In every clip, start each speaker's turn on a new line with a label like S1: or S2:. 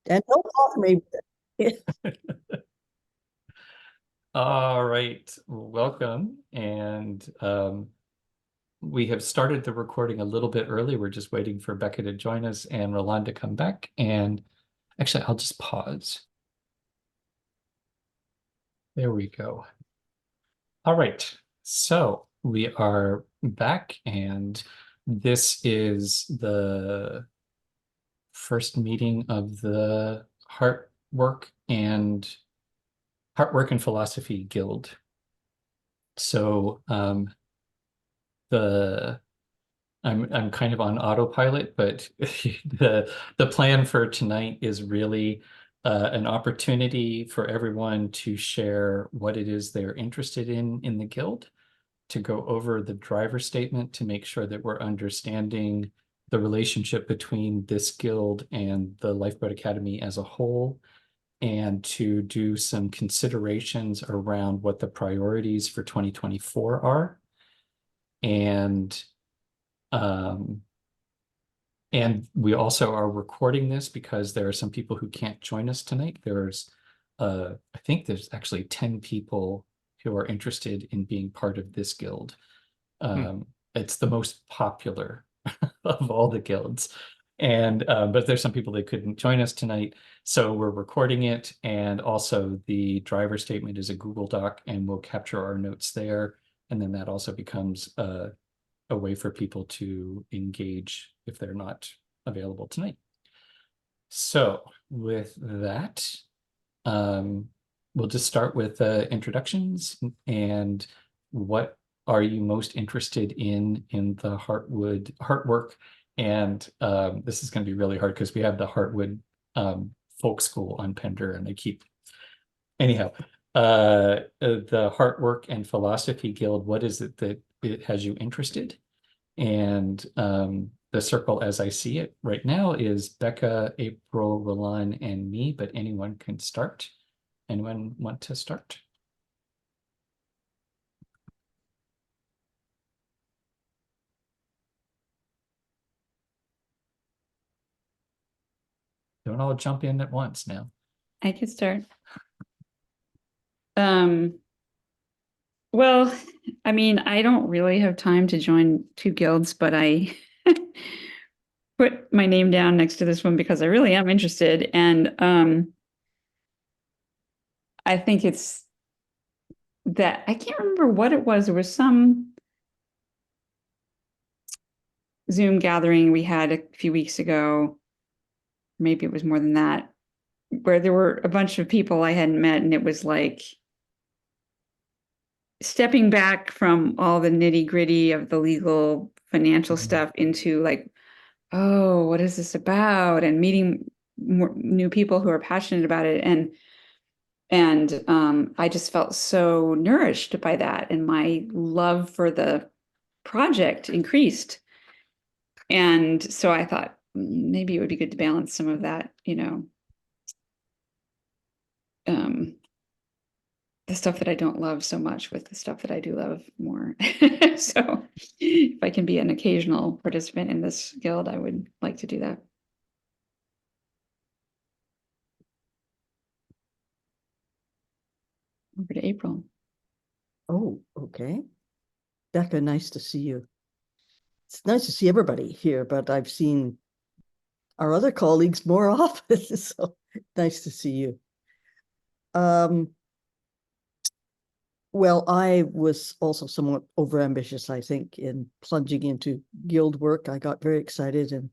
S1: And don't bother me with it.
S2: All right, welcome. And we have started the recording a little bit early. We're just waiting for Becca to join us and Roland to come back. And actually, I'll just pause. There we go. All right, so we are back, and this is the first meeting of the Heartwork and Philosophy Guild. So the I'm kind of on autopilot, but the plan for tonight is really an opportunity for everyone to share what it is they're interested in the guild, to go over the driver statement to make sure that we're understanding the relationship between this guild and the Lifeboat Academy as a whole, and to do some considerations around what the priorities for 2024 are. And um, And we also are recording this because there are some people who can't join us tonight. I think there's actually 10 people who are interested in being part of this guild. It's the most popular of all the guilds. But there's some people that couldn't join us tonight. So we're recording it. And also the driver statement is a Google Doc, and we'll capture our notes there. And then that also becomes a way for people to engage if they're not available tonight. So with that, we'll just start with introductions and what are you most interested in the Heartwork. And this is going to be really hard because we have the Heartwood folk school on Pender, and they keep anyhow. The Heartwork and Philosophy Guild, what is it that it has you interested? And the circle as I see it right now is Becca, April, Roland, and me, but anyone can start. Anyone want to start? Don't all jump in at once now.
S3: I could start. Well, I mean, I don't really have time to join two guilds, but I put my name down next to this one because I really am interested. And I think it's that I can't remember what it was. There was some Zoom gathering we had a few weeks ago. Maybe it was more than that, where there were a bunch of people I hadn't met, and it was like stepping back from all the nitty-gritty of the legal financial stuff into like, oh, what is this about? And meeting more new people who are passionate about it. And I just felt so nourished by that. And my love for the project increased. And so I thought maybe it would be good to balance some of that, the stuff that I don't love so much with the stuff that I do love more. So if I can be an occasional participant in this guild, I would like to do that. Over to April.
S1: Oh, okay. Becca, nice to see you. It's nice to see everybody here, but I've seen our other colleagues more often, so nice to see you. Well, I was also somewhat overambitious, I think, in plunging into guild work. I got very excited and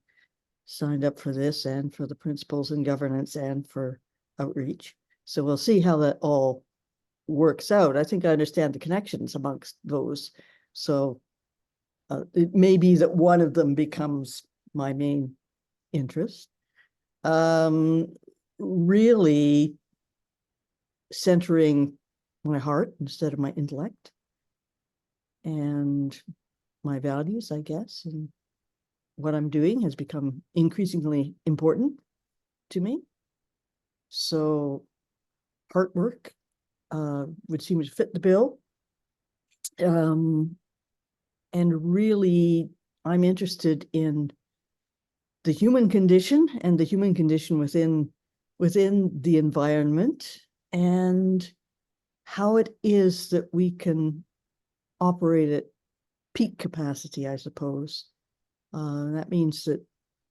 S1: signed up for this and for the principles and governance and for outreach. So we'll see how that all works out. I think I understand the connections amongst those. So it may be that one of them becomes my main interest. Really centering my heart instead of my intellect and my values, I guess, and what I'm doing has become increasingly important to me. So Heartwork would seem to fit the bill. And really, I'm interested in the human condition and the human condition within within the environment and how it is that we can operate at peak capacity, I suppose. That means that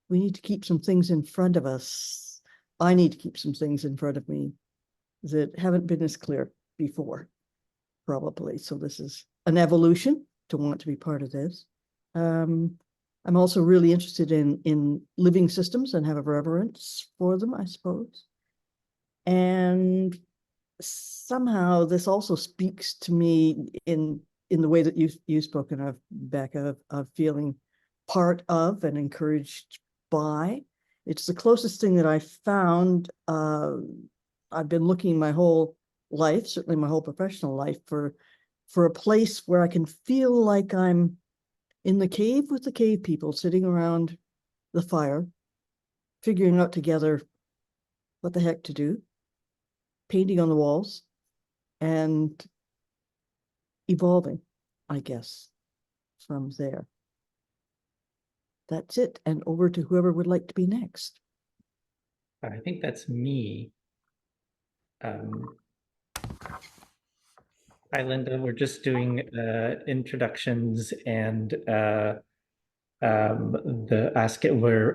S1: we need to keep some things in front of us. I need to keep some things in front of me that haven't been as clear before, probably. So this is an evolution to want to be part of this. I'm also really interested in living systems and have a reverence for them, I suppose. And somehow this also speaks to me in the way that you've spoken of, Becca, of feeling part of and encouraged by. It's the closest thing that I found. I've been looking my whole life, certainly my whole professional life, for a place where I can feel like I'm in the cave with the cave people, sitting around the fire, figuring out together what the heck to do, painting on the walls, and evolving, I guess, from there. That's it. And over to whoever would like to be next.
S2: I think that's me. Hi, Linda. We're just doing introductions and we're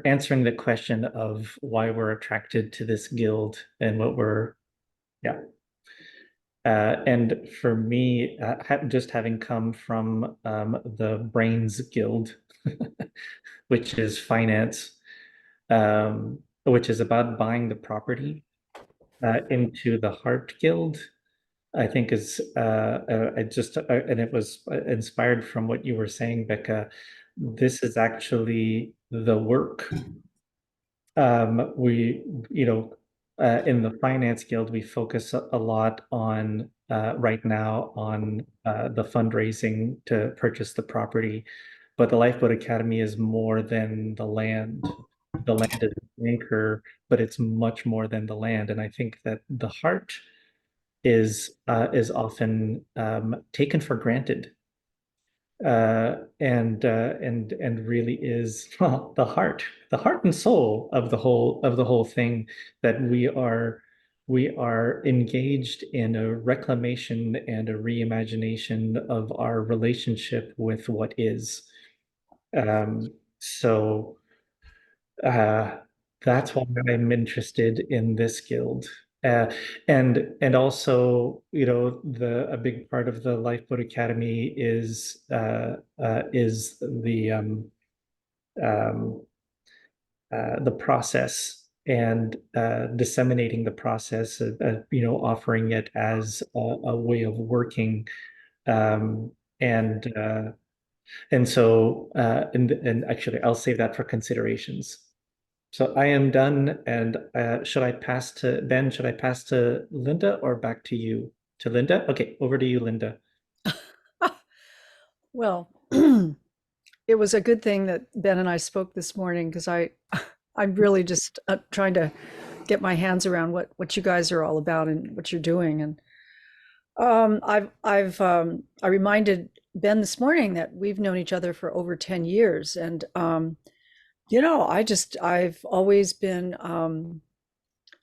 S2: answering the question of why we're attracted to this guild and what we're, yeah. And for me, just having come from the Brains Guild, which is finance, which is about buying the property, into the Heart Guild, I think is and it was inspired from what you were saying, Becca. This is actually the work. We, in the Finance Guild, we focus a lot on right now on the fundraising to purchase the property, but the Lifeboat Academy is more than the land. The land is an anchor, but it's much more than the land, and I think that the heart is often taken for granted, and really is, well, the heart and soul of the whole thing, that we are engaged in a reclamation and a reimagination of our relationship with what is. So that's why I'm interested in this guild. And also, a big part of the Lifeboat Academy is the process, and disseminating the process, offering it as a way of working, and so and actually I'll save that for considerations. So I am done, and should I pass to Ben? Should I pass to Linda, or back to you? To Linda? Okay, over to you, Linda.
S4: Well, it was a good thing that Ben and I spoke this morning, because I'm really just trying to get my hands around what you guys are all about and what you're doing. And I reminded Ben this morning that we've known each other for over 10 years, and I've always been,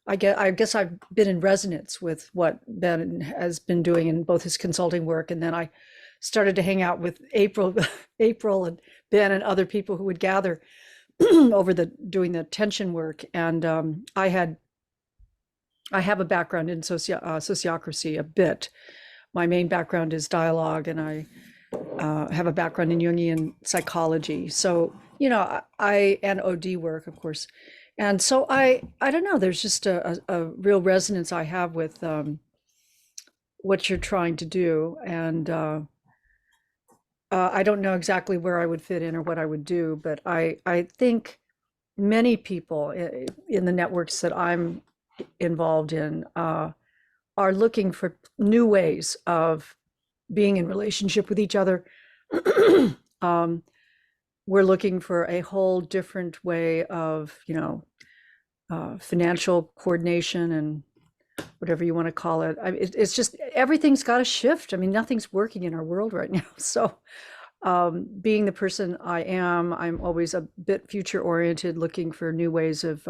S4: I guess I've been in resonance with what Ben has been doing in both his consulting work, and then I started to hang out with April and Ben and other people who would gather over doing the tension work. And I have a background in sociocracy a bit. My main background is dialogue, and I have a background in Jungian psychology. So, and OD work, of course. And so I don't know, there's just a real resonance I have with what you're trying to do. And I don't know exactly where I would fit in or what I would do, but I think many people in the networks that I'm involved in are looking for new ways of being in relationship with each other. We're looking for a whole different way of, financial coordination and whatever you want to call it. It's just, everything's got to shift. I mean, nothing's working in our world right now. So being the person I am, I'm always a bit future oriented, looking for new ways of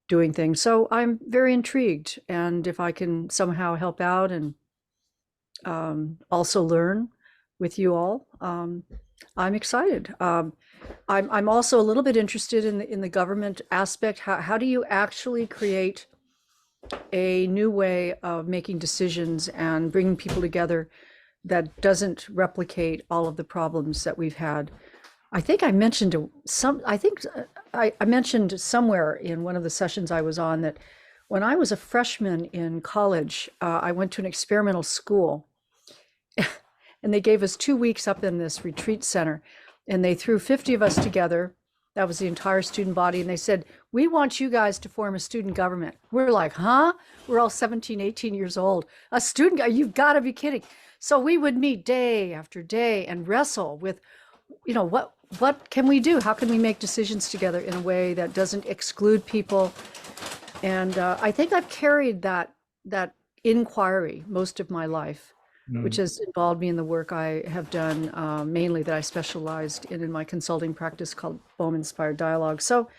S4: doing things. So I'm very intrigued, and if I can somehow help out and also learn with you all, I'm excited. I'm also a little bit interested in the government aspect. How do you actually create a new way of making decisions and bringing people together that doesn't replicate all of the problems that we've had? I think I mentioned I mentioned somewhere in one of the sessions I was on that when I was a freshman in college, I went to an experimental school, and they gave us 2 weeks up in this retreat center, and they threw 50 of us together. That was the entire student body. And they said, we want you guys to form a student government. We're like, huh? We're all 17, 18 years old. A student, you've got to be kidding. So we would meet day after day and wrestle with, what can we do? How can we make decisions together in a way that doesn't exclude people? And I think I've carried that inquiry most of my life, which has involved me in the work I have done, mainly that I specialized in my consulting practice called Bohm Inspired Dialogue. So,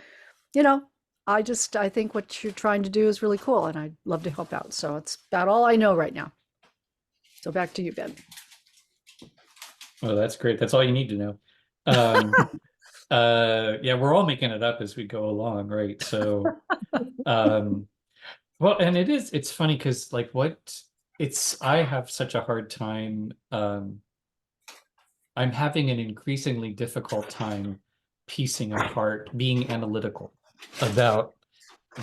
S4: I think what you're trying to do is really cool, and I'd love to help out. So it's about all I know right now. So back to you, Ben.
S2: Well, that's great. That's all you need to know. Yeah, we're all making it up as we go along, right? So, well, and it's funny because I have such a hard time. I'm having an increasingly difficult time piecing apart, being analytical about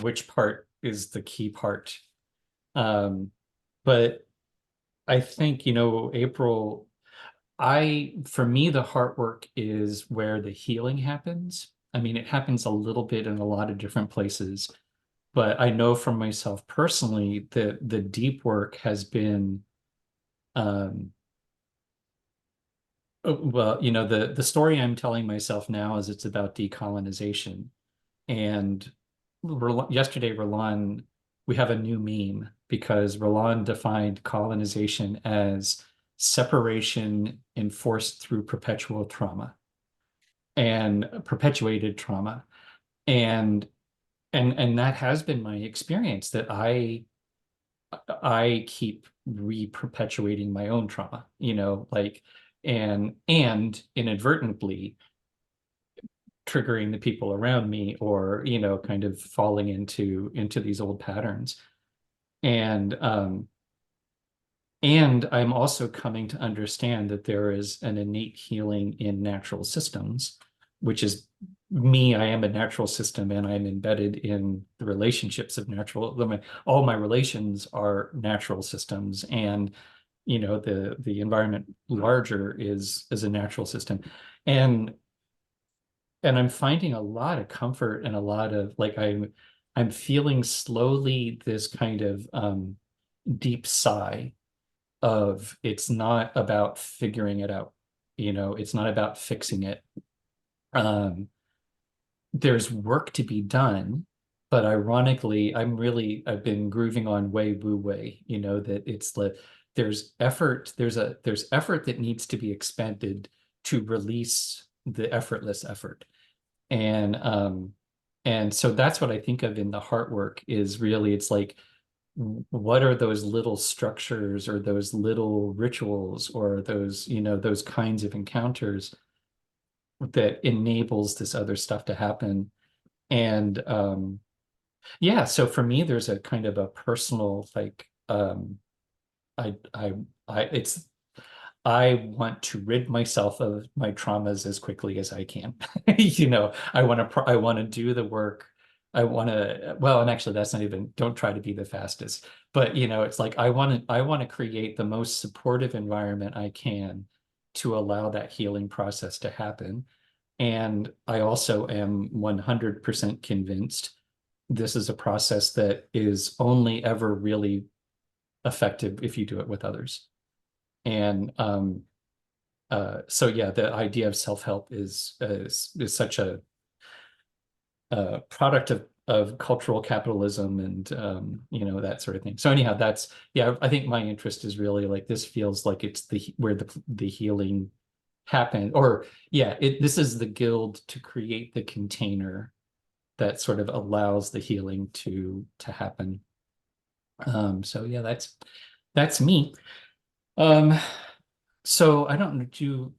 S2: which part is the key part. But I think, April, for me, the heart work is where the healing happens. I mean, it happens a little bit in a lot of different places, but I know from myself personally that the deep work has been, well, the story I'm telling myself now is it's about decolonization. And yesterday, Roland, we have a new meme because Roland defined colonization as separation enforced through perpetual trauma and perpetuated trauma. And that has been my experience, that I keep re-perpetuating my own trauma, and inadvertently triggering the people around me, or kind of falling into these old patterns. And I'm also coming to understand that there is an innate healing in natural systems, which is me. I am a natural system, and I'm embedded in the relationships of all my relations are natural systems, and the environment larger is a natural system. And I'm finding a lot of comfort and a lot of I'm feeling slowly this kind of deep sigh of, it's not about figuring it out, it's not about fixing it. There's work to be done, but ironically, I've been grooving on Wei Wu Wei, that it's there's effort that needs to be expended to release the effortless effort. And so that's what I think of in the heart work, is really, it's like, what are those little structures or those little rituals or those, those kinds of encounters that enables this other stuff to happen. And yeah, so for me, there's a kind of a personal, I want to rid myself of my traumas as quickly as I can. I want to do the work. Well, and actually that's not even, don't try to be the fastest, but it's like, I want to create the most supportive environment I can to allow that healing process to happen. And I also am 100% convinced this is a process that is only ever really effective if you do it with others. And so yeah, the idea of self-help is such a product of cultural capitalism, and that sort of thing. So anyhow, I think my interest is really like, this feels like it's where the healing happened, or yeah, this is the guild to create the container that sort of allows the healing to happen. So yeah, that's me. So I don't know, do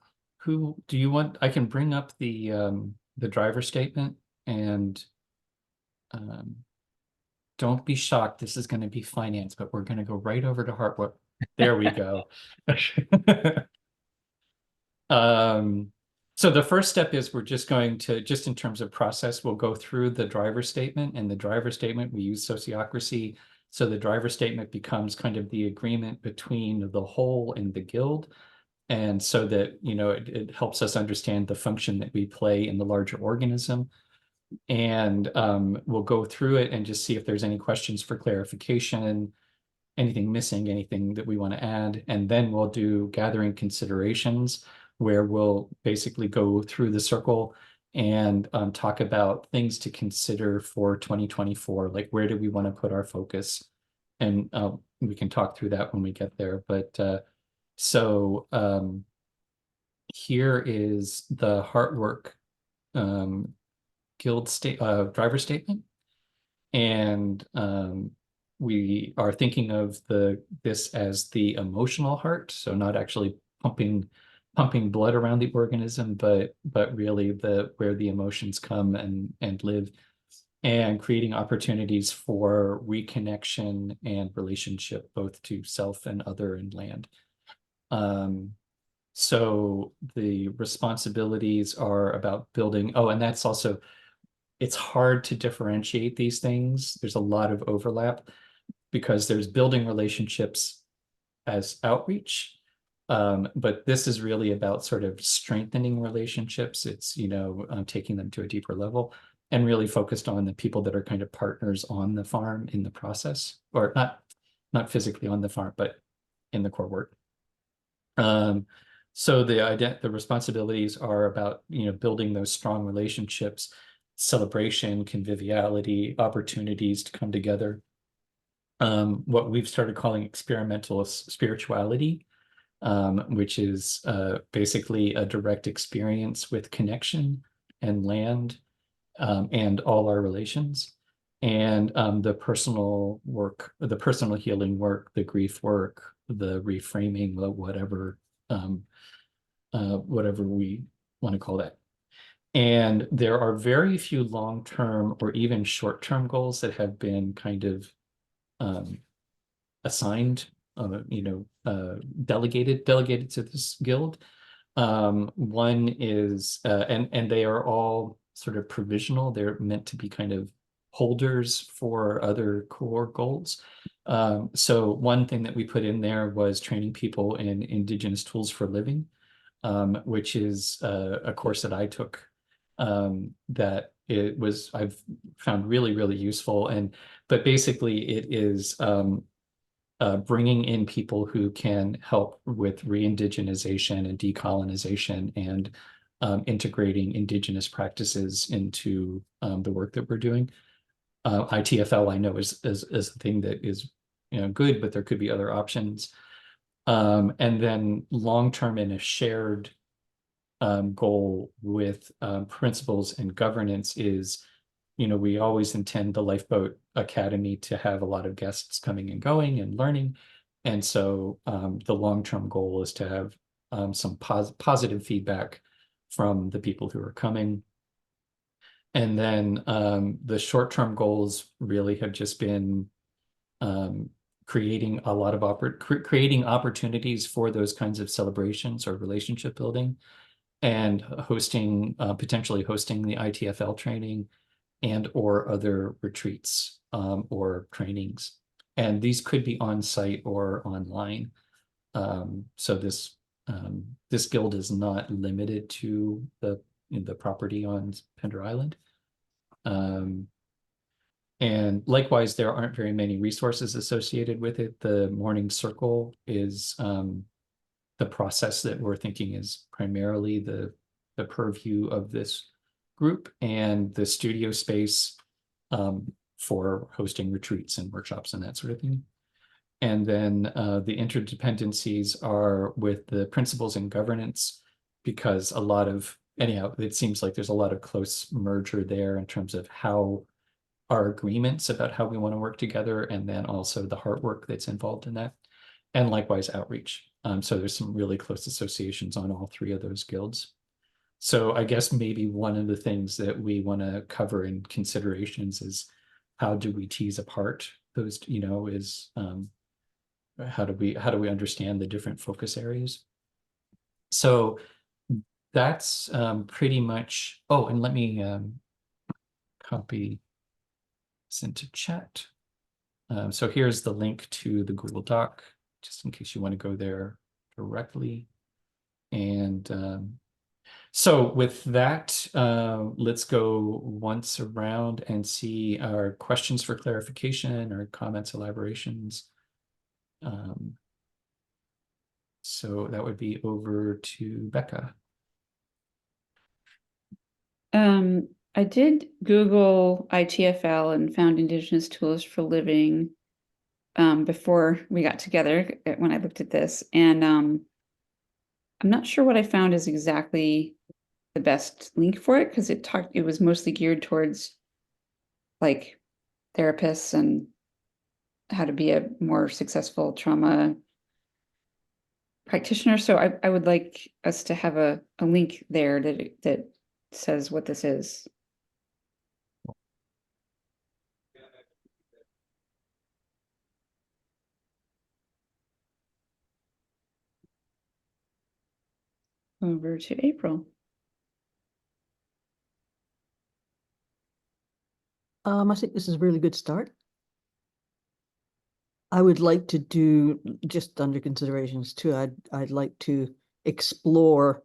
S2: you want, I can bring up the driver statement, and don't be shocked, this is going to be finance, but we're going to go right over to Heartwork. There we go. So the first step is we're just going to, just in terms of process, we'll go through the driver statement. And the driver statement, we use sociocracy. So the driver statement becomes kind of the agreement between the whole and the guild. And so that, you know, it helps us understand the function that we play in the larger organism. And we'll go through it and just see if there's any questions for clarification, anything missing, anything that we want to add. And then we'll do gathering considerations, where we'll basically go through the circle and talk about things to consider for 2024, like where do we want to put our focus? And we can talk through that when we get there. But so here is the Heartwork Guild driver statement. And we are thinking of this as the emotional heart, so not actually pumping blood around the organism, but really where the emotions come and live, and creating opportunities for reconnection and relationship, both to self and other and land. So the responsibilities are about building, and that's also, it's hard to differentiate these things. There's a lot of overlap, because there's building relationships as outreach. But this is really about sort of strengthening relationships. It's, you know, taking them to a deeper level, and really focused on the people that are kind of partners on the farm in the process, or not physically on the farm, but in the core work. So the responsibilities are about, you know, building those strong relationships, celebration, conviviality, opportunities to come together. What we've started calling experimental spirituality, which is basically a direct experience with connection and land, and all our relations. And the personal work, the personal healing work, the grief work, the reframing, whatever we want to call that. And there are very few long-term or even short-term goals that have been kind of assigned, delegated to this guild. One is, and they are all sort of provisional. They're meant to be kind of holders for other core goals. So one thing that we put in there was training people in Indigenous tools for living, which is a course that I took, that I've found really, really useful. But basically it is bringing in people who can help with re-indigenization and decolonization, and integrating Indigenous practices into the work that we're doing. ITFL, I know, is a thing that is, you know, good, but there could be other options. And then long-term in a shared goal with principles and governance is, you know, we always intend the Lifeboat Academy to have a lot of guests coming and going and learning. And so the long-term goal is to have some positive feedback from the people who are coming. And then the short-term goals really have just been creating a lot of creating opportunities for those kinds of celebrations or relationship building, and hosting, potentially hosting the ITFL training and or other retreats or trainings. And these could be on site or online. So this guild is not limited to the property on Pender Island. And likewise, there aren't very many resources associated with it. The morning circle is the process that we're thinking is primarily the purview of this group, and the studio space for hosting retreats and workshops and that sort of thing. And then the interdependencies are with the principles and governance, because a lot of anyhow, it seems like there's a lot of close merger there in terms of how our agreements about how we want to work together, and then also the hard work that's involved in that, and likewise outreach. So there's some really close associations on all three of those guilds. So I guess maybe one of the things that we want to cover in considerations is how do we tease apart those, is how do we understand the different focus areas? So that's pretty much, oh, and let me copy this into chat. So here's the link to the Google Doc, just in case you want to go there directly. And so with that, let's go once around and see our questions for clarification or comments, elaborations. So that would be over to Becca.
S3: I did Google ITFL and found Indigenous Tools for Living before we got together when I looked at this. And I'm not sure what I found is exactly the best link for it, because it was mostly geared towards like therapists and how to be a more successful trauma practitioner. So I would like us to have a link there that says what this is. Over to April.
S1: I think this is a really good start. I would like to do, just under considerations too, I'd like to explore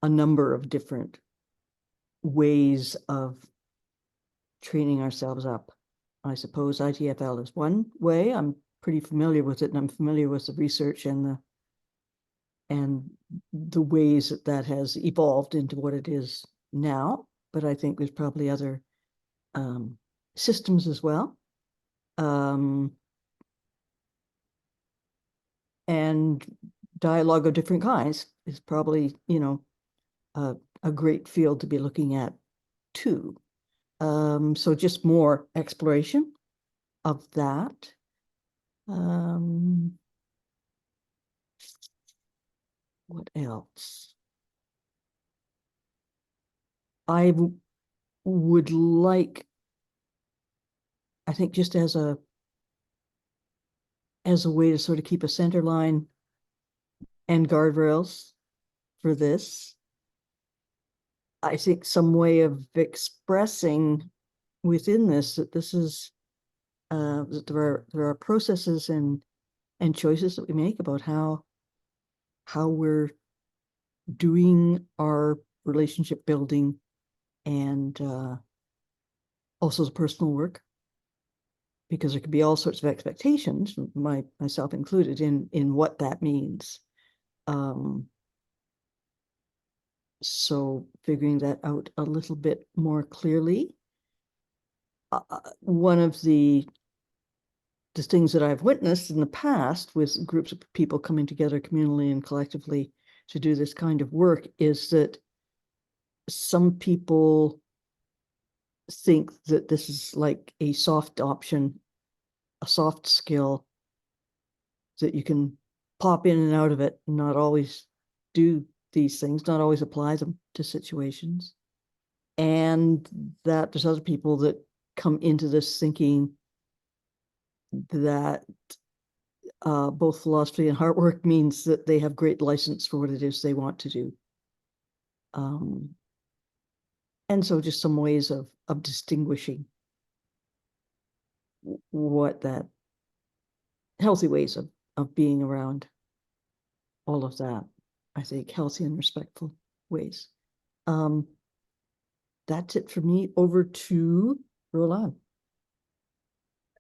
S1: a number of different ways of training ourselves up. I suppose ITFL is one way. I'm pretty familiar with it, and I'm familiar with the research and the ways that has evolved into what it is now. But I think there's probably other systems as well. And dialogue of different kinds is probably, a great field to be looking at too. So just more exploration of that. What else? I would like, I think, just as a way to sort of keep a center line and guardrails for this, I think some way of expressing within this that this is that there are processes and choices that we make about how we're doing our relationship building and also the personal work, because there could be all sorts of expectations, myself included, in what that means. So figuring that out a little bit more clearly. One of the things that I've witnessed in the past with groups of people coming together communally and collectively to do this kind of work is that some people think that this is like a soft option, a soft skill that you can pop in and out of it, and not always do these things, not always apply them to situations. And that there's other people that come into this thinking that both philosophy and Heartwork means that they have great license for what it is they want to do. And so just some ways of distinguishing what that healthy ways of being around all of that. I think healthy and respectful ways. That's it for me. Over to Roland.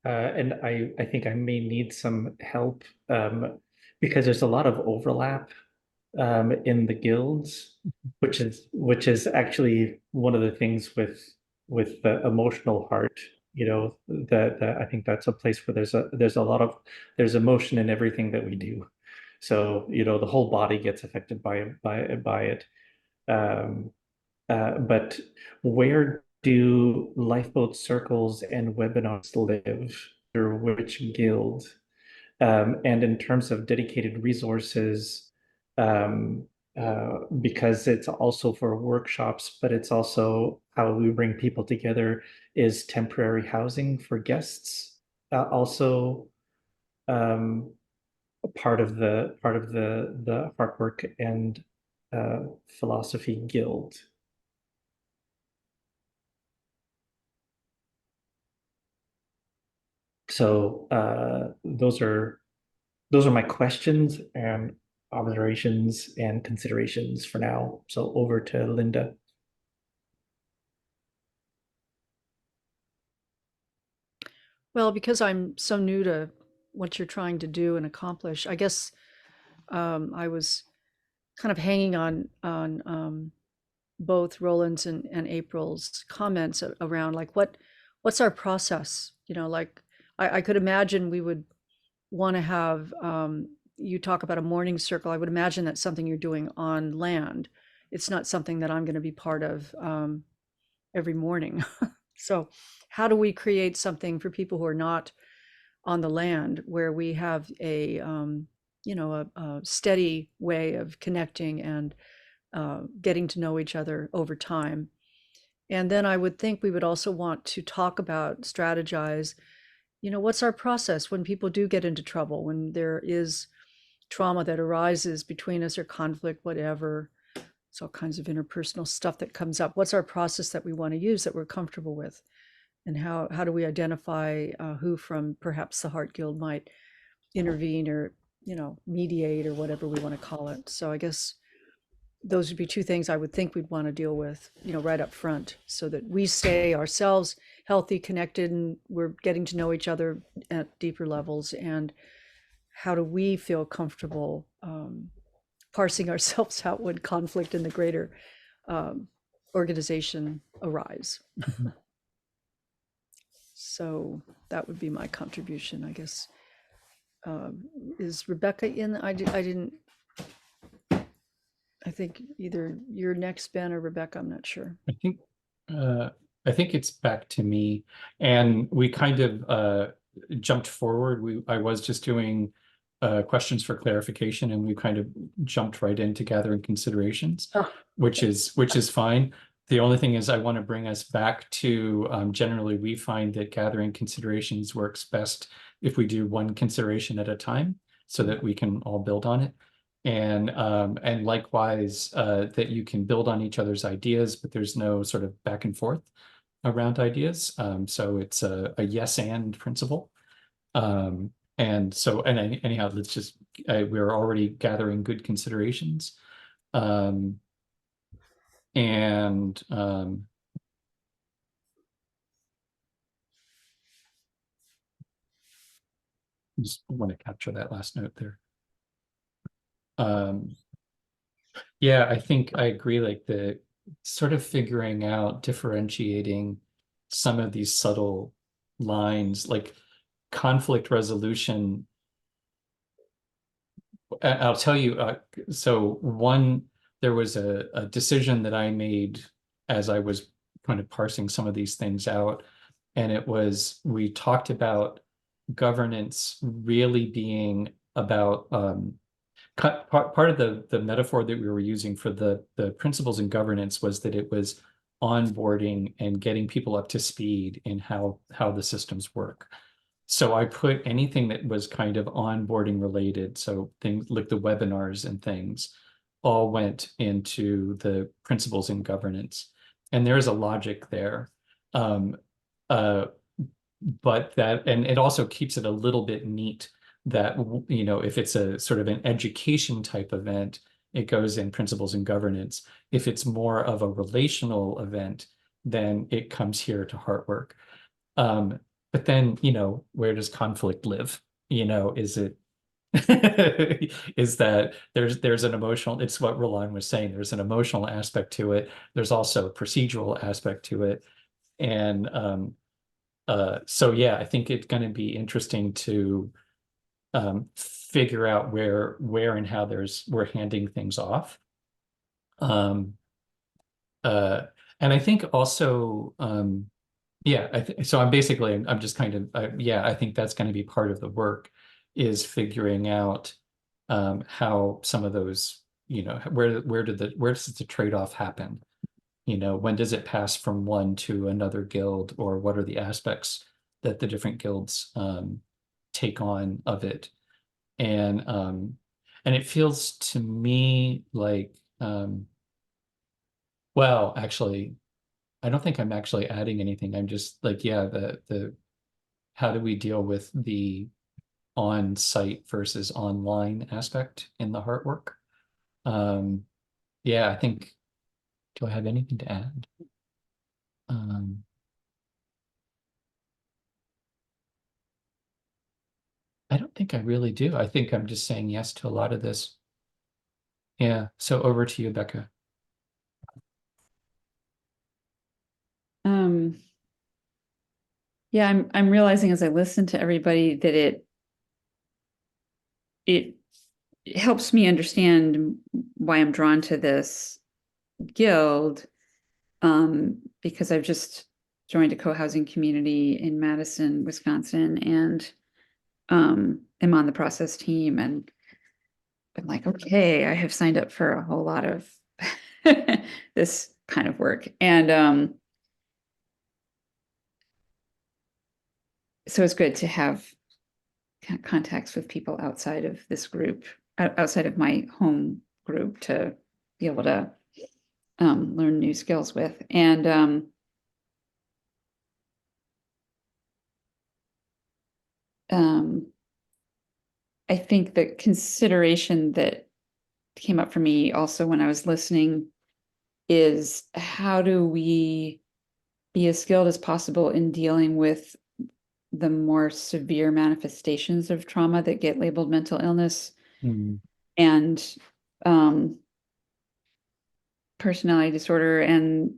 S5: And I think I may need some help because there's a lot of overlap in the guilds, which is actually one of the things with the emotional heart, that I think that's a place where there's emotion in everything that we do. So, the whole body gets affected by it. But where do lifeboat circles and webinars live? Through which guild? And in terms of dedicated resources, because it's also for workshops, but it's also how we bring people together, is temporary housing for guests also part of the Heartwork and Philosophy Guild. So those are my questions and observations and considerations for now. So over to Linda.
S4: Well, because I'm so new to what you're trying to do and accomplish, I guess I was kind of hanging on both Roland's and April's comments around like what's our process? You know, like I could imagine we would want to have you talk about a morning circle. I would imagine that's something you're doing on land. It's not something that I'm going to be part of every morning. So how do we create something for people who are not on the land where we have a steady way of connecting and getting to know each other over time? And then I would think we would also want to talk about, strategize, you know, what's our process when people do get into trouble, when there is trauma that arises between us or conflict, whatever. It's all kinds of interpersonal stuff that comes up. What's our process that we want to use that we're comfortable with? And how do we identify who from perhaps the Heart Guild might intervene or, you know, mediate or whatever we want to call it. So I guess those would be two things I would think we'd want to deal with, you know, right up front, so that we stay ourselves healthy, connected, and we're getting to know each other at deeper levels. And how do we feel comfortable parsing ourselves out when conflict in the greater organization arise? So that would be my contribution, I guess. Is Rebecca in? I think either you're next, Ben, or Rebecca, I'm not sure.
S2: I think it's back to me, and we kind of jumped forward. I was just doing questions for clarification, and we kind of jumped right into gathering considerations, which is fine. The only thing is I want to bring us back to generally we find that gathering considerations works best if we do one consideration at a time so that we can all build on it. And likewise, that you can build on each other's ideas, but there's no sort of back and forth around ideas. So it's a yes and principle. And so, and anyhow, let's just, we're already gathering good considerations. Just want to capture that last note there. Yeah, I think I agree, like the sort of figuring out, differentiating some of these subtle lines, like conflict resolution. I'll tell you, so there was a decision that I made as I was kind of parsing some of these things out. And it was, we talked about governance really being about, part of the metaphor that we were using for the principles in governance was that it was onboarding and getting people up to speed in how the systems work. So I put anything that was kind of onboarding related, so things like the webinars and things, all went into the principles in governance. And there is a logic there. But it also keeps it a little bit neat that, you know, if it's a sort of an education type event, it goes in principles and governance. If it's more of a relational event, then it comes here to Heartwork. But then, you know, where does conflict live? You know, is it is that there's an emotional, it's what Roland was saying, there's an emotional aspect to it. There's also a procedural aspect to it. And so yeah, I think it's going to be interesting to figure out where and how we're handing things off. And I think also, yeah, so I'm just kind of, yeah, I think that's going to be part of the work, is figuring out how some of those, where does the trade-off happen? When does it pass from one to another guild, or what are the aspects that the different guilds take on of it? And it feels to me like, well, actually, I don't think I'm actually adding anything. I'm just like, yeah, the how do we deal with the on-site versus online aspect in the Heartwork? Yeah, I think, do I have anything to add? I don't think I really do. I think I'm just saying yes to a lot of this. Yeah, so over to you, Becca.
S3: Yeah, I'm realizing as I listen to everybody that it helps me understand why I'm drawn to this guild, because I've just joined a co-housing community in Madison, Wisconsin, and am on the process team, and I'm like, okay, I have signed up for a whole lot of this kind of work. And so it's good to have contacts with people outside of this group, outside of my home group, to be able to learn new skills with. And I think the consideration that came up for me also when I was listening is, how do we be as skilled as possible in dealing with the more severe manifestations of trauma that get labeled mental illness and personality disorder, and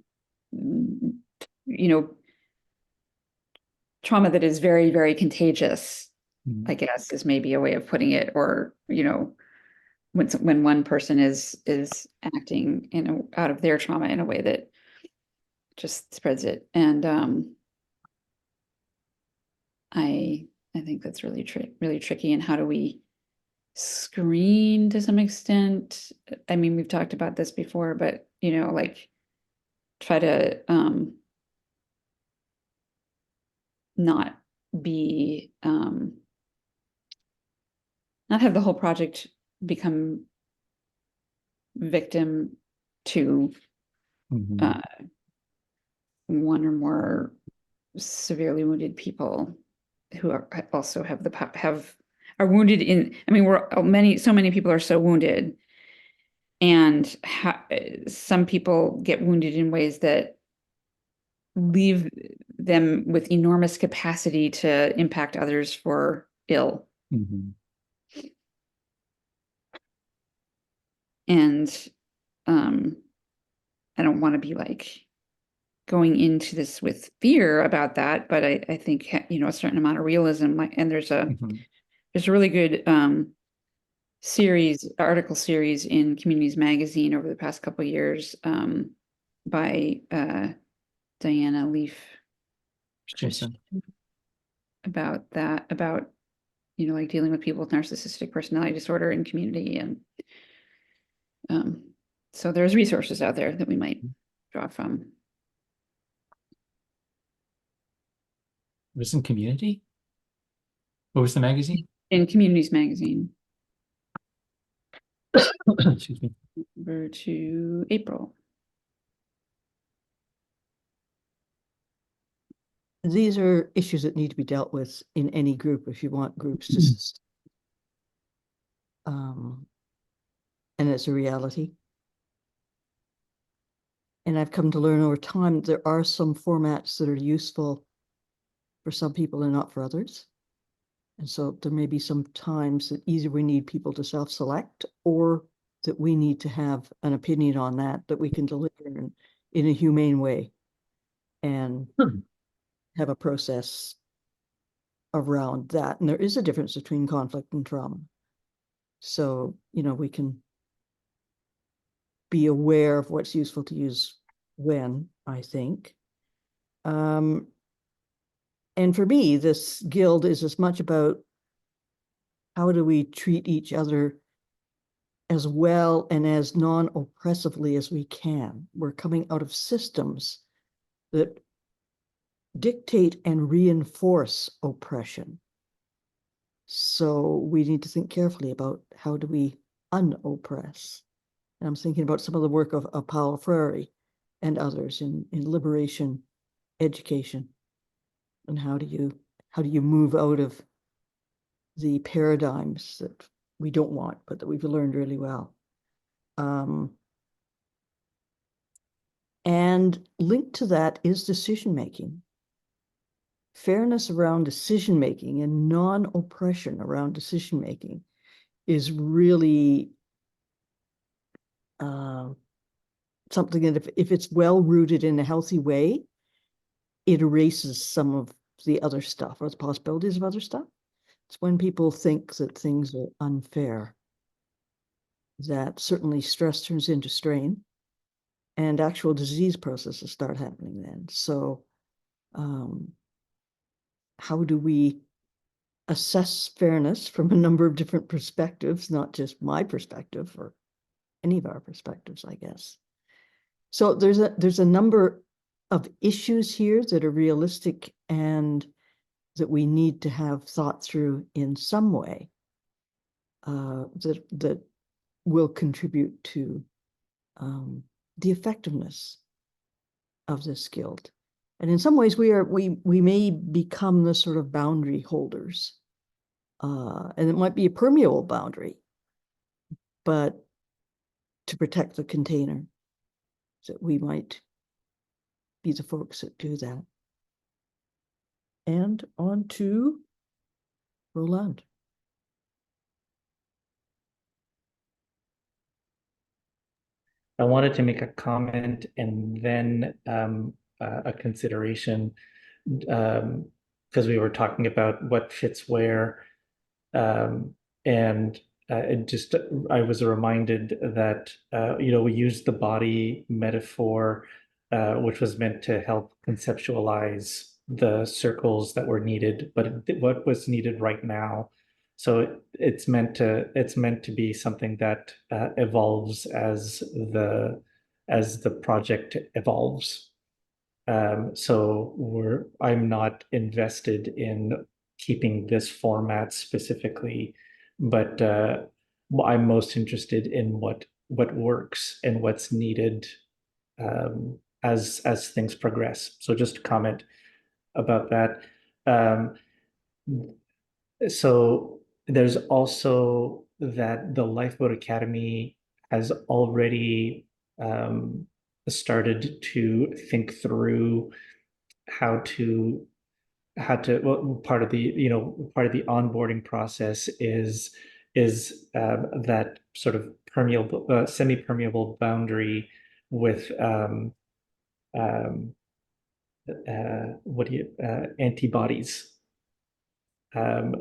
S3: trauma that is very, very contagious, I guess, is maybe a way of putting it. Or when one person is acting out of their trauma in a way that just spreads it. And I think that's really tricky. And how do we screen to some extent? I mean, we've talked about this before, but like, try to not be not have the whole project become victim to one or more severely wounded people who also have are wounded in. I mean, so many people are so wounded, and some people get wounded in ways that leave them with enormous capacity to impact others for ill. And I don't want to be like going into this with fear about that, but I think a certain amount of realism. And there's a really good article series in Communities Magazine over the past couple of years by Diana Leaf about that, about like dealing with people with narcissistic personality disorder in community. And so there's resources out there that we might draw from.
S2: It was in Community? What was the magazine?
S3: In Communities Magazine.
S2: Excuse me.
S3: Over to April.
S1: These are issues that need to be dealt with in any group if you want groups to sustain. And it's a reality. And I've come to learn over time there are some formats that are useful for some people and not for others. And so there may be some times that either we need people to self-select, or that we need to have an opinion on that we can deliver in a humane way and have a process around that. And there is a difference between conflict and trauma. So, we can be aware of what's useful to use when, I think. And for me, this guild is as much about how do we treat each other as well and as non-oppressively as we can. We're coming out of systems that dictate and reinforce oppression. So we need to think carefully about how do we unoppress. And I'm thinking about some of the work of Paulo Freire and others in liberation education. And how do you move out of the paradigms that we don't want, but that we've learned really well. And linked to that is decision-making. Fairness around decision-making and non-oppression around decision-making is really something that if it's well-rooted in a healthy way, it erases some of the other stuff or the possibilities of other stuff. It's when people think that things are unfair that certainly stress turns into strain and actual disease processes start happening then. So how do we assess fairness from a number of different perspectives, not just my perspective or any of our perspectives, I guess. So there's a number of issues here that are realistic and that we need to have thought through in some way that will contribute to the effectiveness of this guild. And in some ways we may become the sort of boundary holders. And it might be a permeable boundary, but to protect the container, that we might be the folks that do that. And on to Roland.
S5: I wanted to make a comment and then a consideration, because we were talking about what fits where, and I was reminded that we used the body metaphor, which was meant to help conceptualize the circles that were needed, but what was needed right now. So it's meant to be something that evolves as the project evolves. So I'm not invested in keeping this format specifically, but I'm most interested in what works and what's needed as things progress. So just a comment about that. So there's also that the Lifeboat Academy has already started to think through how to part of the onboarding process is that sort of permeable semi-permeable boundary with antibodies.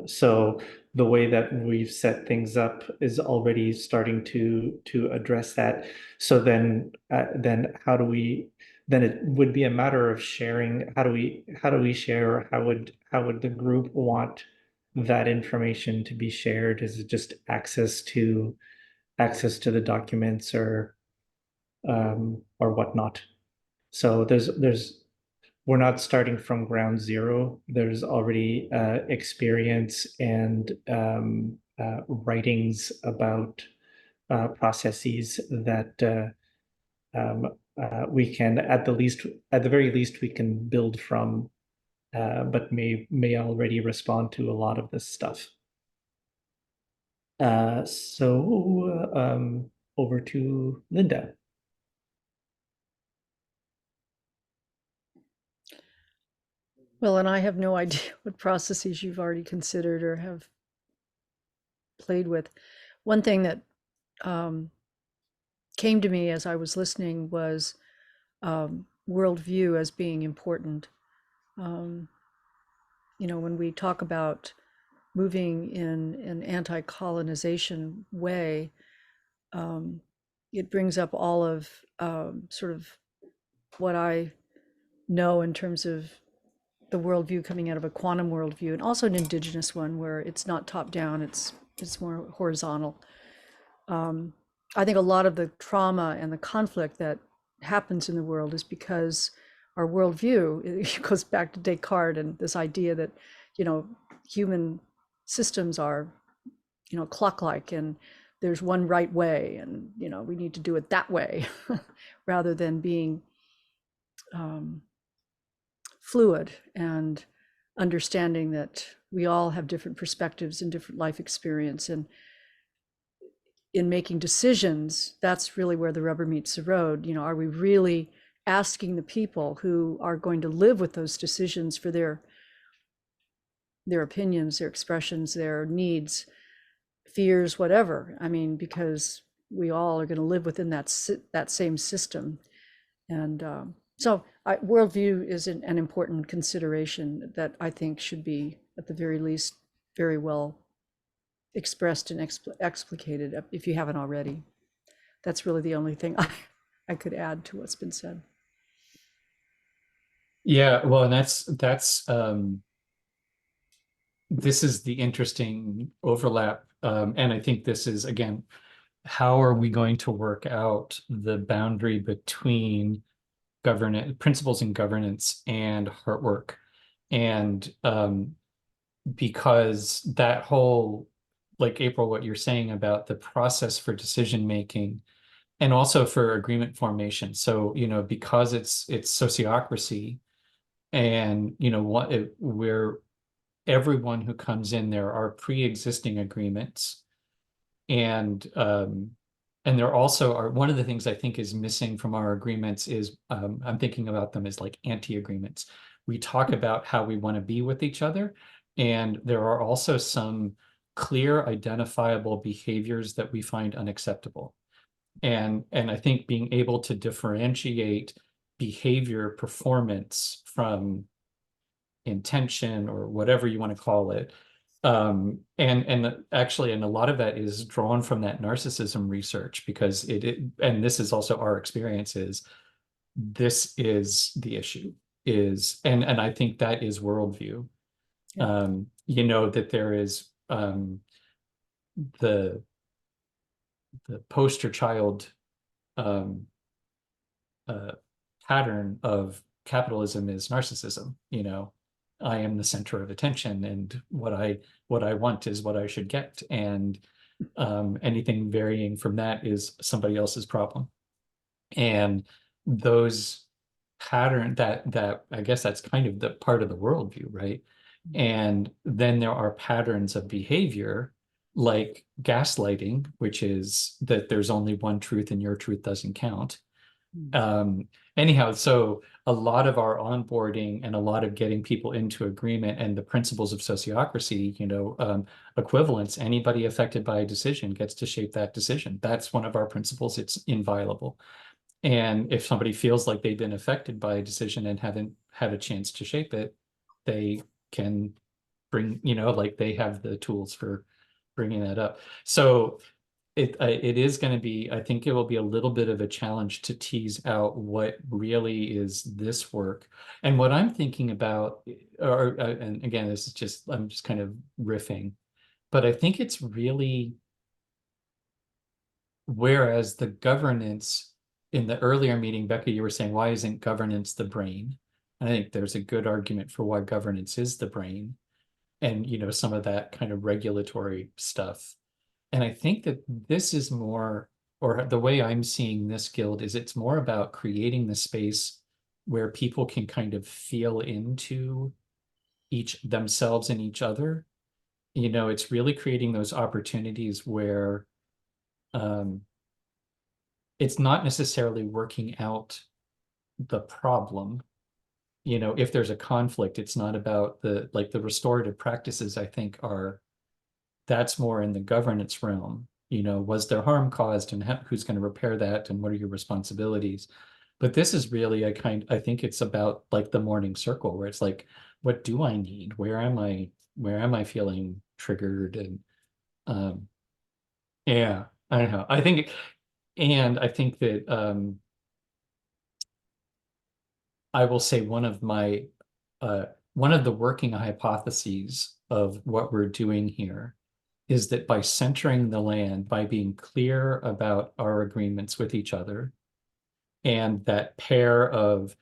S5: So the way that we've set things up is already starting to address that. So then how do we? Then it would be a matter of sharing. How do we share? How would the group want that information to be shared? Is it just access to the documents or whatnot? So we're not starting from ground zero. There's already experience and writings about processes that we can, at the very least, we can build from, but may already respond to a lot of this stuff. So over to Linda.
S4: Well, and I have no idea what processes you've already considered or have played with. One thing that came to me as I was listening was worldview as being important. When we talk about moving in an anti-colonization way, it brings up all of sort of what I know in terms of the worldview coming out of a quantum worldview, and also an indigenous one where it's not top down, it's more horizontal. I think a lot of the trauma and the conflict that happens in the world is because our worldview, it goes back to Descartes and this idea that, human systems are, clock-like, and there's one right way, and, we need to do it that way, rather than being fluid and understanding that we all have different perspectives and different life experience. And in making decisions, that's really where the rubber meets the road. Are we really asking the people who are going to live with those decisions for their opinions, their expressions, their needs, fears, whatever? I mean, because we all are going to live within that same system. And so worldview is an important consideration that I think should be, at the very least, very well expressed and explicated, if you haven't already. That's really the only thing I could add to what's been said.
S2: Yeah, well, and that's this is the interesting overlap. And I think this is, again, how are we going to work out the boundary between governance, principles in governance, and Heartwork? And because that whole, like April, what you're saying about the process for decision making and also for agreement formation. So, because it's sociocracy, and where everyone who comes in, there are pre-existing agreements, and there also are, one of the things I think is missing from our agreements is I'm thinking about them as like anti-agreements. We talk about how we want to be with each other, and there are also some clear identifiable behaviors that we find unacceptable. And I think being able to differentiate behavior performance from intention, or whatever you want to call it. And actually, and a lot of that is drawn from that narcissism research, because and this is also our experiences. This is the issue, and I think that is worldview.
S4: Yeah.
S2: That there is the poster child pattern of capitalism is narcissism. I am the center of attention, and what I want is what I should get, and anything varying from that is somebody else's problem. And those pattern that I guess that's kind of the part of the worldview, right? And then there are patterns of behavior like gaslighting, which is that there's only one truth and your truth doesn't count. Anyhow, so a lot of our onboarding and a lot of getting people into agreement and the principles of sociocracy, equivalence, anybody affected by a decision gets to shape that decision. That's one of our principles. It's inviolable. And if somebody feels like they've been affected by a decision and haven't had a chance to shape it, they can bring, like they have the tools for bringing that up. So it is going to be, I think it will be a little bit of a challenge to tease out what really is this work. And what I'm thinking about, and again, this is just, I'm just kind of riffing, but I think it's really, whereas the governance in the earlier meeting, Becca, you were saying, why isn't governance the brain? And I think there's a good argument for why governance is the brain, and, some of that kind of regulatory stuff. And I think that this is more, or the way I'm seeing this guild is it's more about creating the space where people can kind of feel into each themselves and each other. It's really creating those opportunities where it's not necessarily working out the problem. If there's a conflict, it's not about the restorative practices, I think, that's more in the governance realm. Was there harm caused, and who's going to repair that, and what are your responsibilities? But this is really I think it's about like the morning circle, where it's like, what do I need? Where am I feeling triggered? And yeah, I don't know. I think that I will say one of the working hypotheses of what we're doing here is that by centering the land, by being clear about our agreements with each other, and that pair of,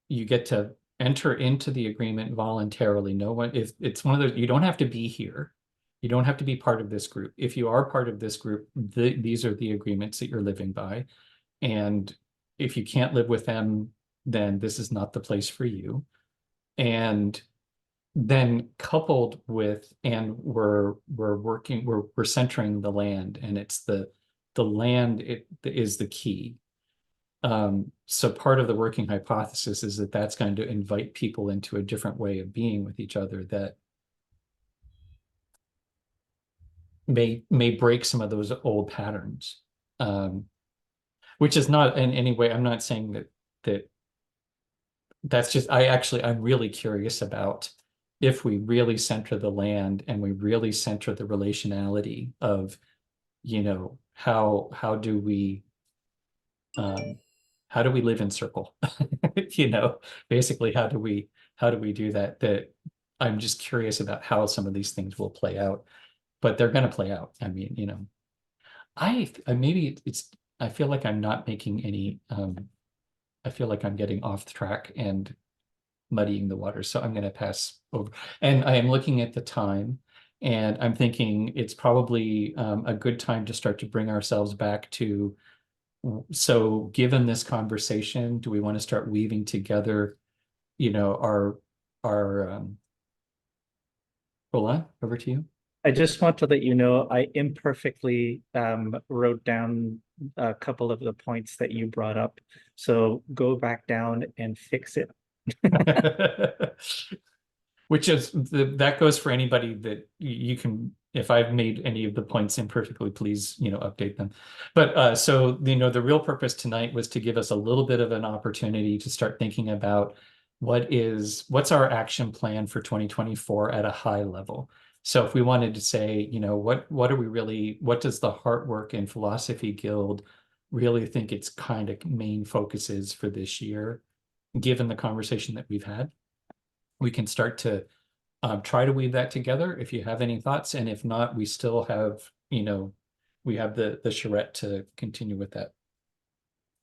S2: you get to enter into the agreement voluntarily. No one, if it's one of those, you don't have to be here. You don't have to be part of this group. If you are part of this group, these are the agreements that you're living by. And if you can't live with them, then this is not the place for you. And then coupled with, and we're centering the land, and it's the land, it is the key. So part of the working hypothesis is that that's going to invite people into a different way of being with each other that may break some of those old patterns. Which is not in any way, I'm not saying that's just, I'm really curious about if we really center the land and we really center the relationality of, how do we live in circle? Basically, how do we do that? That I'm just curious about how some of these things will play out, but they're going to play out. I mean, maybe I feel like I'm not making any, I feel like I'm getting off track and muddying the water. So I'm going to pass over. And I am looking at the time, and I'm thinking it's probably a good time to start to bring ourselves back to, so given this conversation, do we want to start weaving together, our Roland, over to you.
S5: I just want to let you know I imperfectly wrote down a couple of the points that you brought up. So go back down and fix it.
S2: Which is, that goes for anybody that you can, if I've made any of the points imperfectly, please, update them. But so, the real purpose tonight was to give us a little bit of an opportunity to start thinking about what's our action plan for 2024 at a high level. So if we wanted to say, what does the Heartwork and Philosophy Guild really think its kind of main focus is for this year, given the conversation that we've had, we can start to try to weave that together if you have any thoughts. And if not, we still have, we have the charrette to continue with that.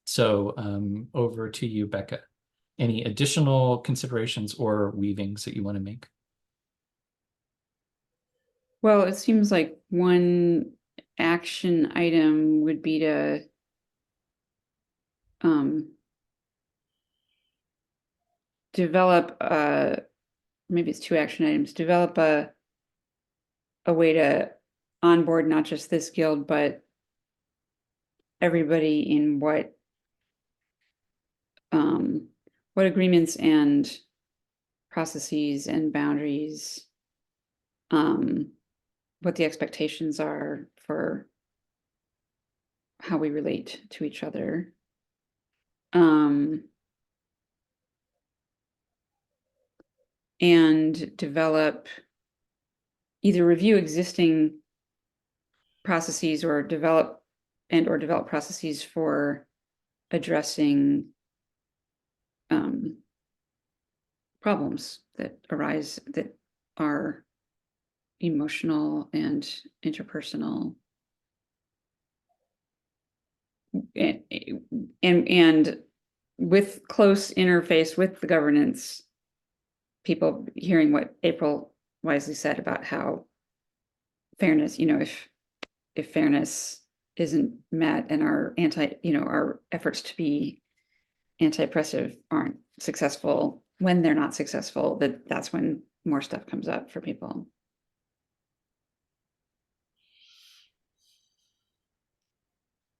S2: So over to you, Becca. Any additional considerations or weavings that you want to make?
S3: Well, it seems like one action item would be to develop maybe it's two action items, develop a way to onboard not just this guild, but everybody in what agreements and processes and boundaries, what the expectations are for how we relate to each other. And develop, either review existing processes or develop processes for addressing problems that arise that are emotional and interpersonal, and with close interface with the governance, people hearing what April wisely said about how fairness, if fairness isn't met and our our efforts to be anti-oppressive aren't successful, when they're not successful, that's when more stuff comes up for people.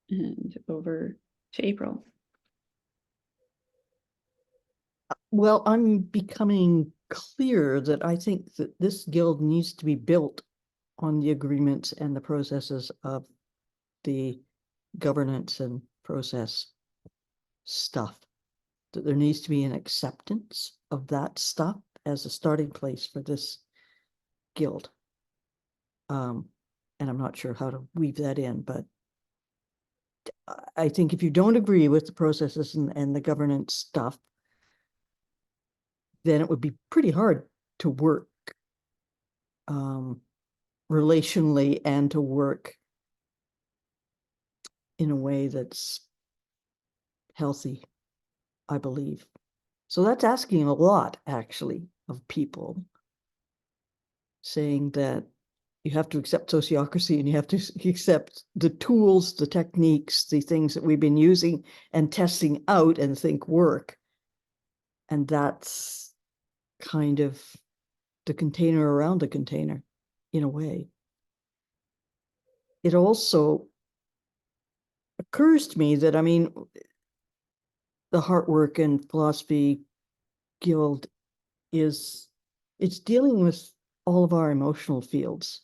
S3: And over to April.
S1: Well, I'm becoming clear that I think that this guild needs to be built on the agreements and the processes of the governance and process stuff. That there needs to be an acceptance of that stuff as a starting place for this guild. And I'm not sure how to weave that in, but I think if you don't agree with the processes and the governance stuff, then it would be pretty hard to work relationally and to work in a way that's healthy, I believe. So that's asking a lot, actually, of people, saying that you have to accept sociocracy and you have to accept the tools, the techniques, the things that we've been using and testing out and think work. And that's kind of the container around the container, in a way. It also occurs to me that, I mean, the Heartwork and Philosophy Guild it's dealing with all of our emotional fields.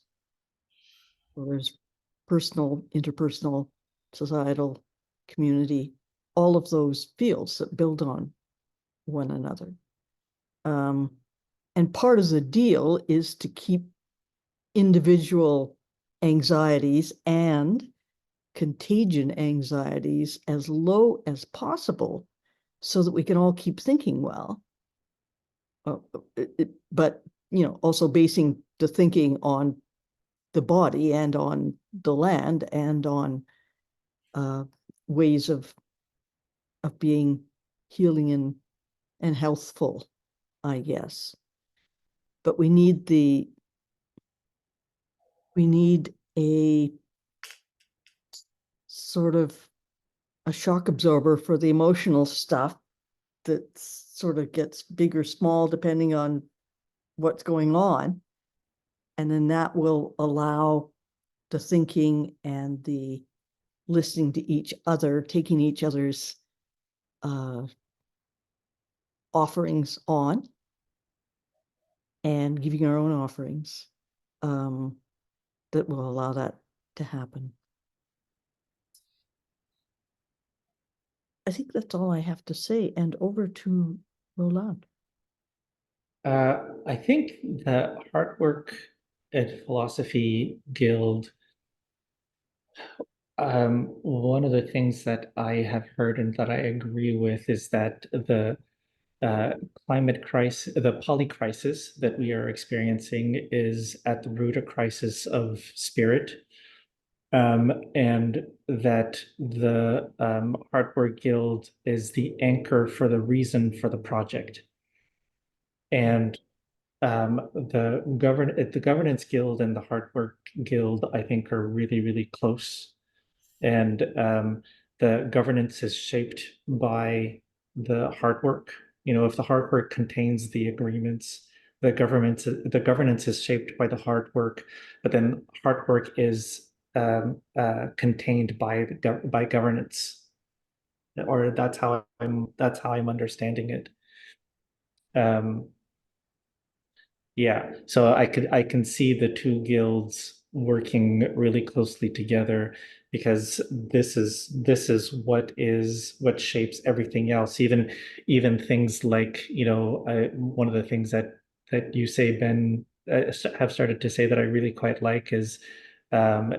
S1: Well, there's personal, interpersonal, societal, community, all of those fields that build on one another. And part of the deal is to keep individual anxieties and contagion anxieties as low as possible so that we can all keep thinking well. But, also basing the thinking on the body and on the land and on ways of being healing and healthful, I guess. But we need a sort of a shock absorber for the emotional stuff that sort of gets big or small depending on what's going on. And then that will allow the thinking and the listening to each other, taking each other's offerings on and giving our own offerings that will allow that to happen. I think that's all I have to say. And over to Roland.
S5: I think the Heartwork and Philosophy Guild, one of the things that I have heard and that I agree with is that the climate crisis, the polycrisis that we are experiencing is at the root a crisis of spirit. And that the Heartwork Guild is the anchor for the reason for the project. And the governance guild and the Heartwork Guild, I think, are really, really close. And the governance is shaped by the hard work. If the hard work contains the agreements, the governance is shaped by the hard work, but then hard work is contained by governance, or that's how I'm understanding it. Yeah, so I can see the two guilds working really closely together because this is what shapes everything else. Even things like, one of the things that you say, Ben, have started to say that I really quite like is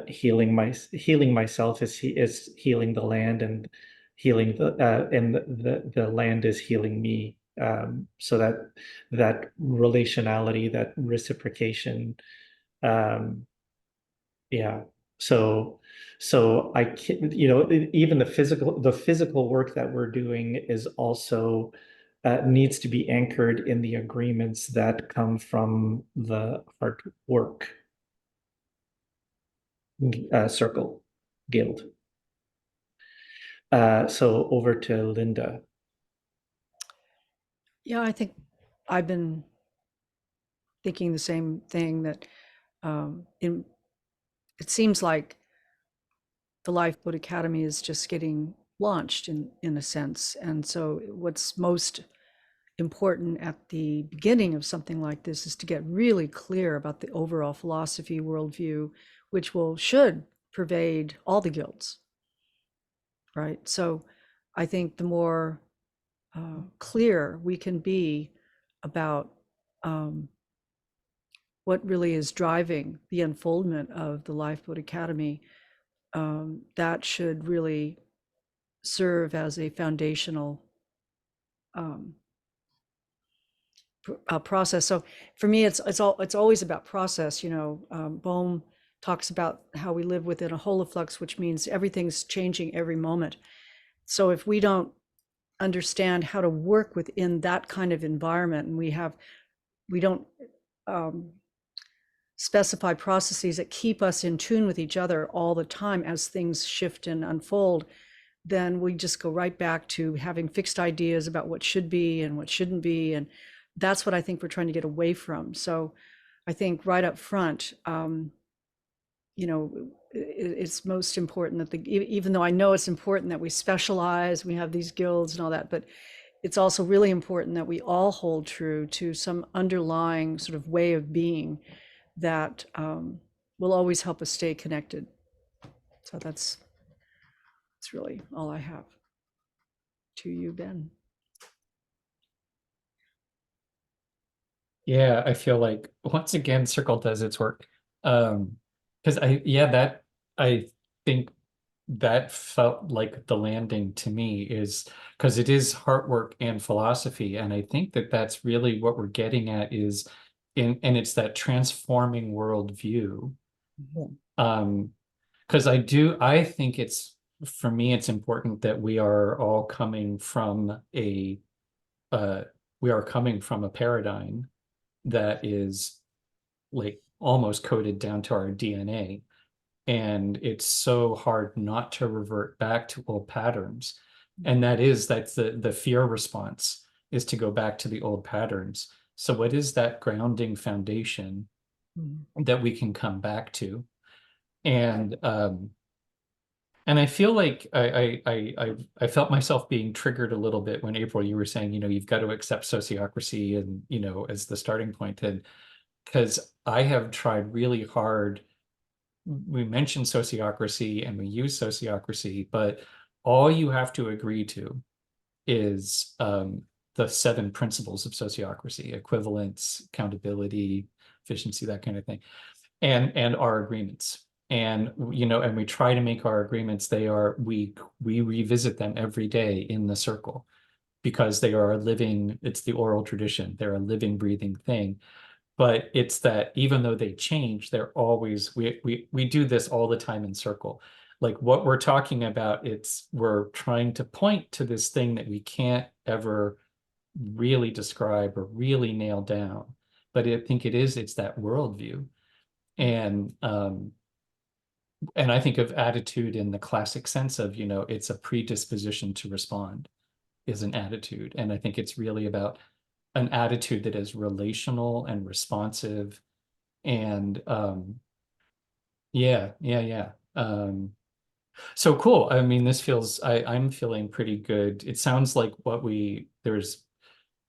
S5: healing myself is healing the land, and healing the land is healing me. So that relationality, that reciprocation, yeah. So I can, even the physical work that we're doing is also needs to be anchored in the agreements that come from the hard work circle guild. So over to Linda.
S4: Yeah, I think I've been thinking the same thing, that it seems like the Lifeboat Academy is just getting launched in a sense. And so what's most important at the beginning of something like this is to get really clear about the overall philosophy worldview, which should pervade all the guilds, right? So I think the more clear we can be about what really is driving the unfoldment of the Lifeboat Academy, that should really serve as a foundational process. So for me, it's always about process. You know, Bohm talks about how we live within a holoflux, which means everything's changing every moment. So if we don't understand how to work within that kind of environment, and we don't specify processes that keep us in tune with each other all the time as things shift and unfold, then we just go right back to having fixed ideas about what should be and what shouldn't be. And that's what I think we're trying to get away from. So I think right up front, you know, it's most important that even though I know it's important that we specialize, we have these guilds and all that, but it's also really important that we all hold true to some underlying sort of way of being that will always help us stay connected. So that's really all I have. To you, Ben.
S2: Yeah, I feel like once again, Circle does its work. Because I think that felt like the landing to me is because it is Heartwork and philosophy. And I think that that's really what we're getting at is and it's that transforming worldview. Because I think for me, it's important that we are all coming from a paradigm that is like almost coded down to our DNA. And it's so hard not to revert back to old patterns. And that's the fear response, is to go back to the old patterns. So what is that grounding foundation that we can come back to? And I feel like I felt myself being triggered a little bit when, April, you were saying, you know, you've got to accept sociocracy and, you know, as the starting point. And because I have tried really hard. We mentioned sociocracy and we use sociocracy, but all you have to agree to is the 7 principles of sociocracy: equivalence, accountability, efficiency, that kind of thing, and our agreements. And you know, and we try to make our agreements, we revisit them every day in the circle, because they are it's the oral tradition. They're a living, breathing thing. But it's that even though they change, they're always, we do this all the time in circle. Like what we're talking about, we're trying to point to this thing that we can't ever really describe or really nail down. But I think it's that worldview. And I think of attitude in the classic sense of, you know, it's a predisposition to respond is an attitude. And I think it's really about an attitude that is relational and responsive. And yeah. So cool. I mean, I'm feeling pretty good. It sounds like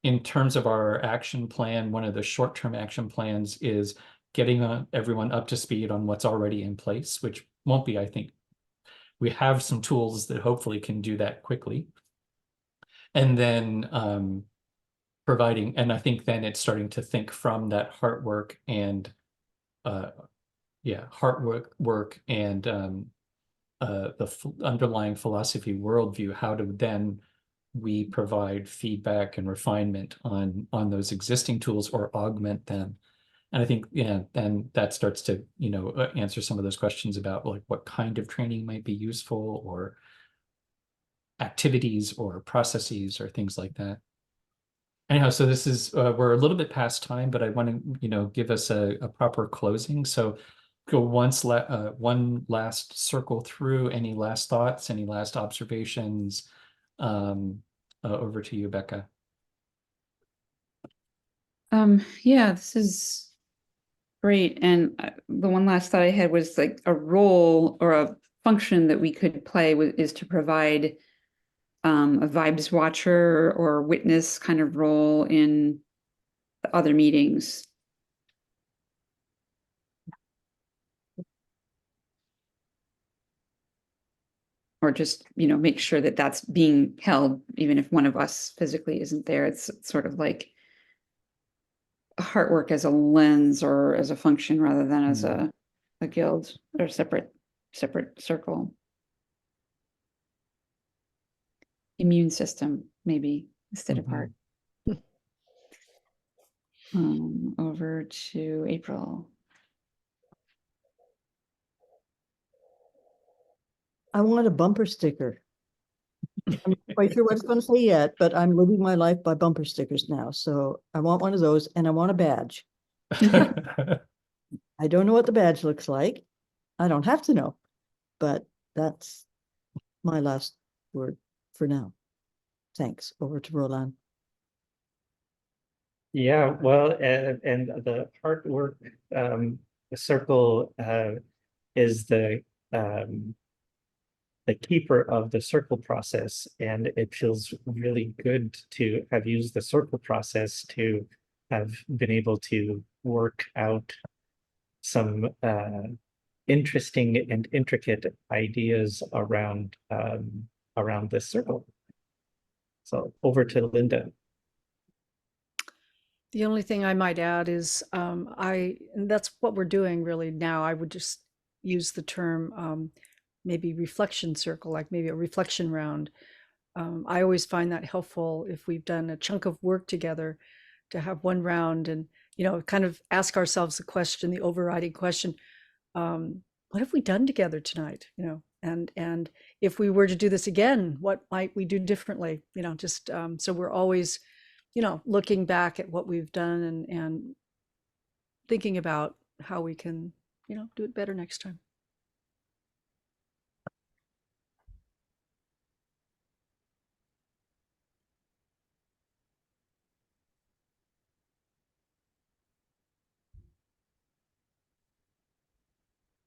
S2: in terms of our action plan, one of the short-term action plans is getting everyone up to speed on what's already in place, which won't be, I think. We have some tools that hopefully can do that quickly. And then providing, and I think then it's starting to think from that Heartwork and Heartwork and the underlying philosophy worldview, how to then we provide feedback and refinement on those existing tools or augment them. And I think, yeah, then that starts to, you know, answer some of those questions about like what kind of training might be useful, or activities or processes or things like that. Anyhow, so this is, we're a little bit past time, but I want to, you know, give us a proper closing. So go one last circle through. Any last thoughts, any last observations? Over to you, Becca.
S3: Yeah, this is great. And the one last thought I had was like a role or a function that we could play is to provide a vibes watcher or witness kind of role in the other meetings. Or just, you know, make sure that that's being held, even if one of us physically isn't there. It's sort of like Heartwork as a lens or as a function rather than as a guild or separate circle. Immune system, maybe, instead of heart. Over to April.
S1: I want a bumper sticker. I'm not quite sure what it's going to say yet, but I'm living my life by bumper stickers now. So I want one of those, and I want a badge. I don't know what the badge looks like. I don't have to know, but that's my last word for now. Thanks. Over to Roland.
S5: Yeah, well, and the Heartwork circle is the keeper of the circle process, and it feels really good to have used the circle process to have been able to work out some interesting and intricate ideas around this circle. So over to Linda.
S4: The only thing I might add is and that's what we're doing really now. I would just use the term maybe reflection circle, like maybe a reflection round. I always find that helpful if we've done a chunk of work together to have one round and, kind of ask ourselves the question, the overriding question, what have we done together tonight? And if we were to do this again, what might we do differently? Just so we're always, looking back at what we've done and thinking about how we can, do it better next time.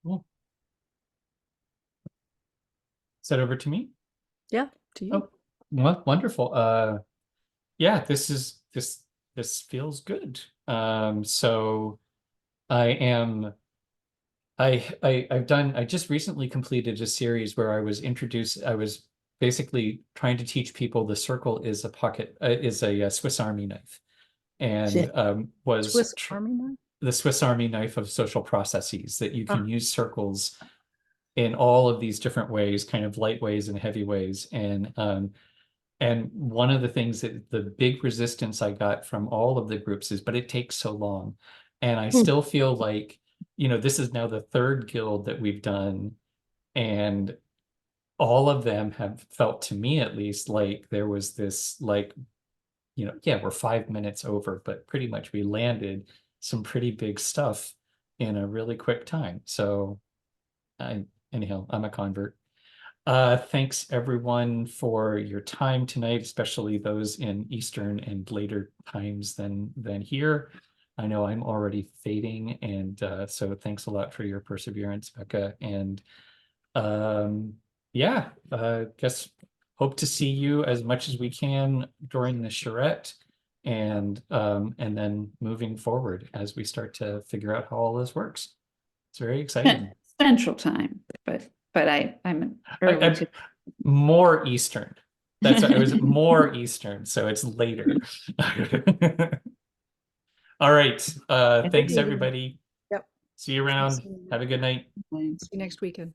S2: Cool. Is that over to me?
S4: Yeah, to you.
S2: Oh, well, wonderful. Yeah, this feels good. So I just recently completed a series where I was basically trying to teach people the circle is a Swiss Army knife, and was
S4: Swiss Army knife?
S2: the Swiss Army knife of social processes, that you can use circles in all of these different ways, kind of light ways and heavy ways. And one of the things that the big resistance I got from all of the groups is, but it takes so long. And I still feel like, this is now the third guild that we've done, and all of them have felt, to me at least, like there was this, like, yeah, we're 5 minutes over, but pretty much we landed some pretty big stuff in a really quick time. So anyhow, I'm a convert. Thanks everyone for your time tonight, especially those in Eastern and later times than here. I know I'm already fading, and so thanks a lot for your perseverance, Becca. And yeah, guess hope to see you as much as we can during the charrette, and then moving forward as we start to figure out how all this works. It's very exciting.
S3: Central time, but I'm early
S2: more Eastern. It was more Eastern, so it's later. All right. Thanks everybody.
S4: Yep.
S2: See you around. Have a good night.
S4: See you next weekend.